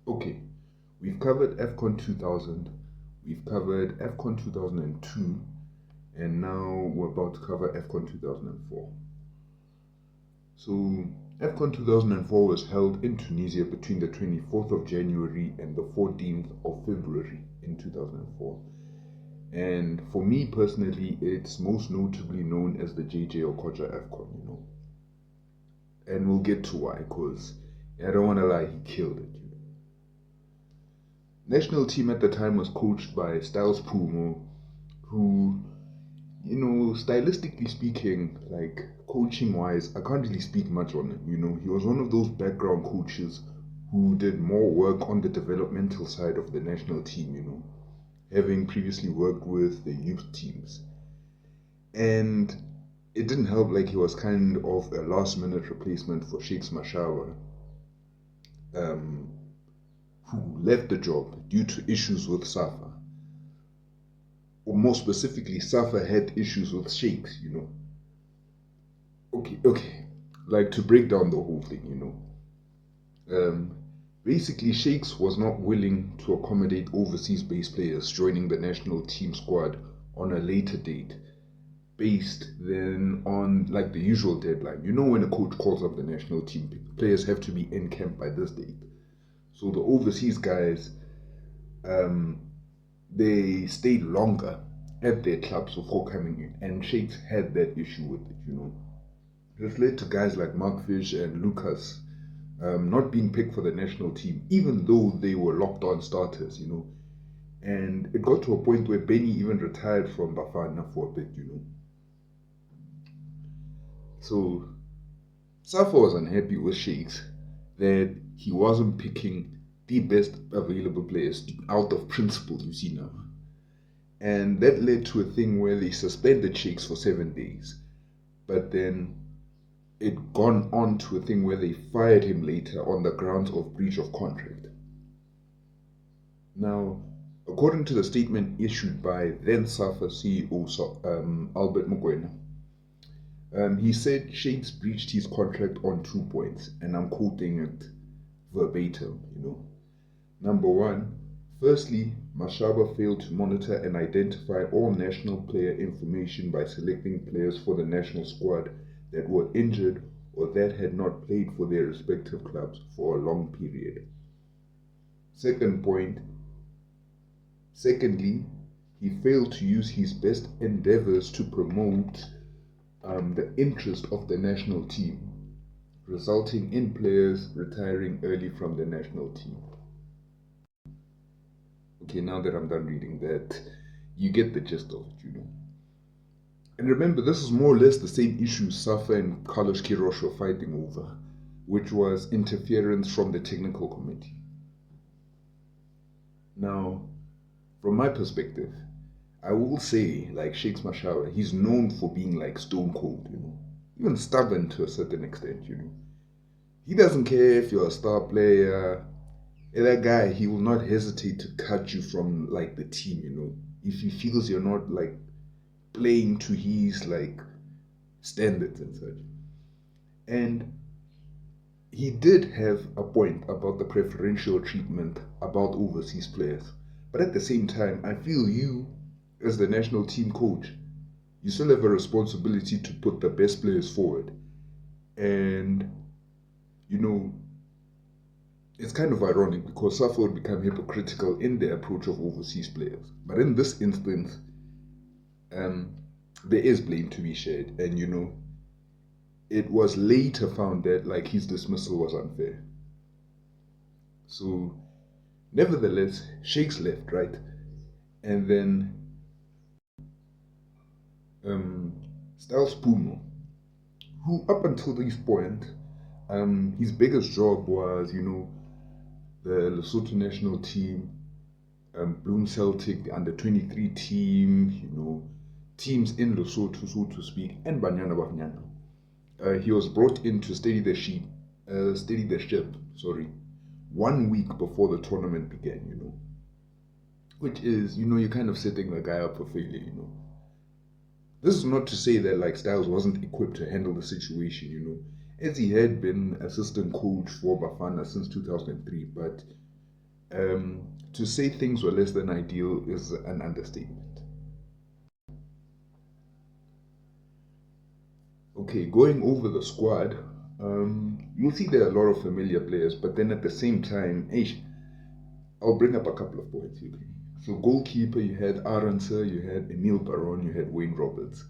Okay, we've covered Afcon 2000, we've covered Afcon 2002, and now we're about to cover Afcon 2004. So, Afcon 2004 was held in Tunisia between the 24th of January and the 14th of February in 2004. And for me personally, it's most notably known as the Jay-Jay Okocha Afcon. And we'll get to why, because I don't want to lie, he killed it. National team at the time was coached by Styles Pumo, who, stylistically speaking, like coaching wise, I can't really speak much on him. He was one of those background coaches who did more work on the developmental side of the national team, having previously worked with the youth teams. And it didn't help, like he was kind of a last minute replacement for Shakes Mashaba, who left the job due to issues with Safa. Or more specifically, Safa had issues with Shakes, Okay. Like to break down the whole thing, basically Shakes was not willing to accommodate overseas based players joining the national team squad on a later date based then on like the usual deadline. When a coach calls up the national team, players have to be in camp by this date. So the overseas guys, they stayed longer at their clubs before coming in, and Shakes had that issue with it. This led to guys like Mark Fish and Lucas not being picked for the national team, even though they were locked on starters. And it got to a point where Benny even retired from Bafana for a bit. So Safa was unhappy with Shakes that he wasn't picking the best available players out of principle, you see now. And that led to a thing where they suspended Shakes for 7 days. But then it gone on to a thing where they fired him later on the grounds of breach of contract. Now, according to the statement issued by then Safa CEO Albert Mokoena, he said Shakes breached his contract on 2 points, and I'm quoting it verbatim. Number one, firstly, Mashaba failed to monitor and identify all national player information by selecting players for the national squad that were injured or that had not played for their respective clubs for a long period. Secondly, he failed to use his best endeavors to promote the interest of the national team, resulting in players retiring early from the national team. Okay, now that I'm done reading that, you get the gist of it, And remember, this is more or less the same issue Safa and Carlos Queiroz were fighting over, which was interference from the technical committee. Now, from my perspective, I will say, like Shakes Mashaba, he's known for being like stone cold, even stubborn to a certain extent, He doesn't care if you're a star player. That guy, he will not hesitate to cut you from like the team, if he feels you're not like playing to his like standards and such. And he did have a point about the preferential treatment about overseas players. But at the same time, I feel you, as the national team coach, you still have a responsibility to put the best players forward. And, it's kind of ironic because Safa would become hypocritical in their approach of overseas players. But in this instance, there is blame to be shared. And, it was later found that like his dismissal was unfair. So, nevertheless, Shakes left, right? And then Styles Pumo, who up until this point, his biggest job was, the Lesotho national team, Bloom Celtic, the under-23 team, teams in Lesotho, so to speak, and Banyana Banyana. He was brought in to steady the ship, 1 week before the tournament began, which is, you're kind of setting the guy up for failure, This is not to say that like Styles wasn't equipped to handle the situation, as he had been assistant coach for Bafana since 2003, but To say things were less than ideal is an understatement. Okay, going over the squad, you'll see there are a lot of familiar players, but then at the same time, I'll bring up a couple of points. Okay. So goalkeeper, you had Aranser, you had Emil Baron, you had Wayne Roberts.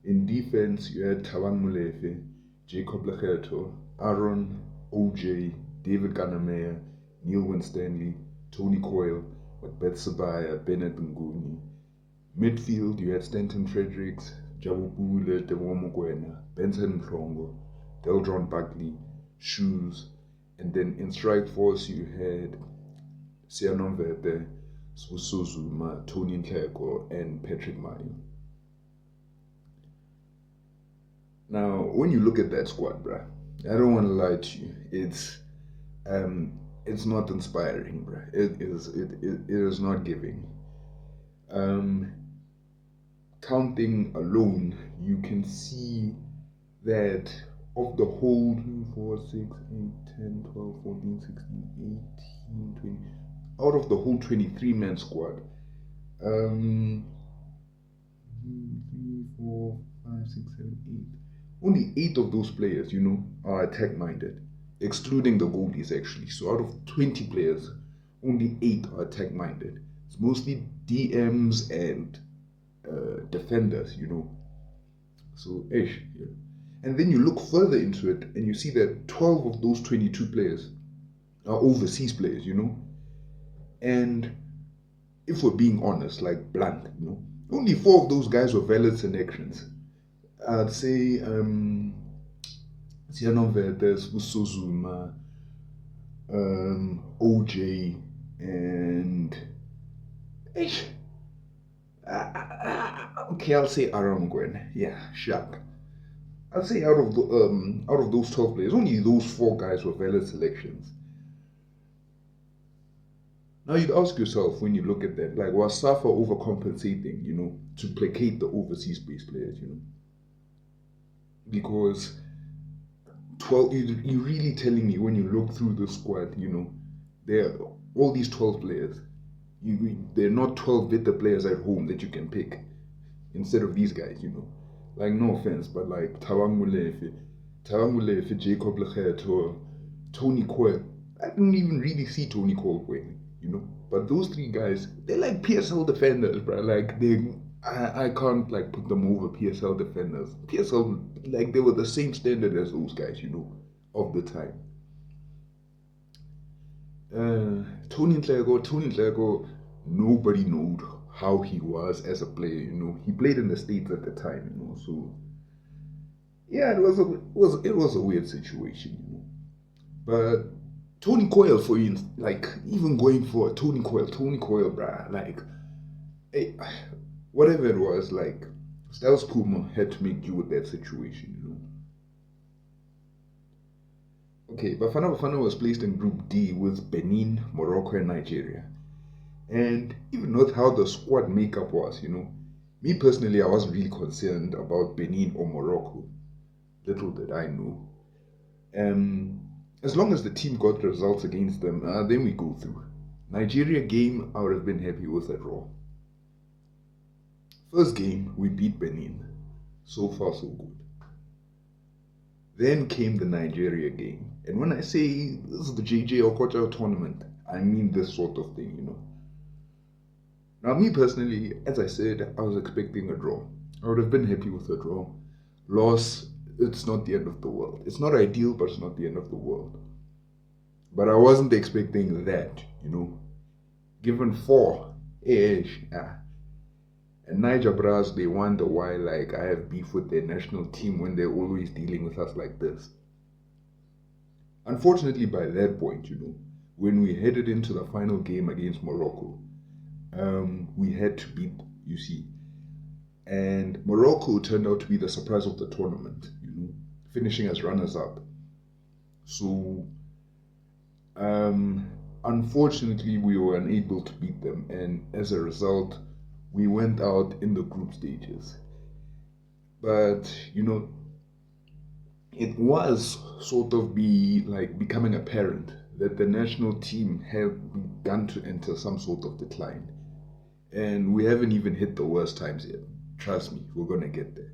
In defense, you had Thabang Molefe, Jacob Legerto, Aaron, OJ, David Ganameyer, Neil Winstanley, Tony Coyle, Macbeth Sabaya, Bennett Nguni. Midfield, you had Stanton Fredericks, Jabupule, Dewomo Gwena, Benson Mhlongo, Deldron Buckley, Shoes, and then in strike force you had Sianon Vete, Sbuso Zuma, Tony Ntleko, and Patrick Mayo. Now, when you look at that squad, bruh, I don't want to lie to you. It's not inspiring, bruh. It is not giving. Counting alone, you can see that of the whole 2, 4, 6, 8, 10, 12, 14, 16, 18, 20, out of the whole 23-man squad, 3, 4, 5, 6, 7, 8. Only 8 of those players, are attack-minded, excluding the goalies actually. So out of 20 players, only 8 are attack-minded. It's mostly DMs and defenders, So, yeah. And then you look further into it and you see that 12 of those 22 players are overseas players, And if we're being honest, like blunt, only 4 of those guys were valid selections. I'd say Sianon Vertes, Busozuma, OJ, and okay, I'll say Aaron Gwen. Yeah, Shaq. I'll say out of those 12 players, only those 4 guys were valid selections. Now you'd ask yourself when you look at that, like, was Safa overcompensating, to placate the overseas-based players, Because 12, you're really telling me when you look through the squad, there are all these 12 players. They're not 12 better players at home that you can pick instead of these guys, Like, no offense, but like Thabang Molefe, Jacob Legerto, Tony Coyle. I didn't even really see Tony Coyle playing, But those 3 guys, they're like PSL defenders, bro. Like, I can't like put them over PSL defenders. PSL, like, they were the same standard as those guys, of the time. Tony Ntleko, nobody knew how he was as a player, He played in the States at the time, So yeah, it was a weird situation, But Tony Coyle, for you, like, even going for Tony Coyle, bruh, like, hey, whatever it was, like, Styles Puma had to make do with that situation, Okay, Bafana was placed in Group D with Benin, Morocco, and Nigeria. And even with how the squad makeup was, me personally, I wasn't really concerned about Benin or Morocco. Little did I know. As long as the team got results against them, then we go through. Nigeria game, I would have been happy with a draw. First game, we beat Benin. So far, so good. Then came the Nigeria game. And when I say this is the Jay-Jay Okocha tournament, I mean this sort of thing, Now, me personally, as I said, I was expecting a draw. I would have been happy with a draw. Loss, it's not the end of the world. It's not ideal, but it's not the end of the world. But I wasn't expecting that, Given 4, And Niger Bras, they wonder why, like, I have beef with their national team when they're always dealing with us like this. Unfortunately, by that point, when we headed into the final game against Morocco, we had to beat UC. And Morocco turned out to be the surprise of the tournament, finishing as runners-up. So, unfortunately, we were unable to beat them. And as a result, we went out in the group stages. But, it was sort of becoming apparent that the national team have begun to enter some sort of decline. And we haven't even hit the worst times yet. Trust me, we're going to get there.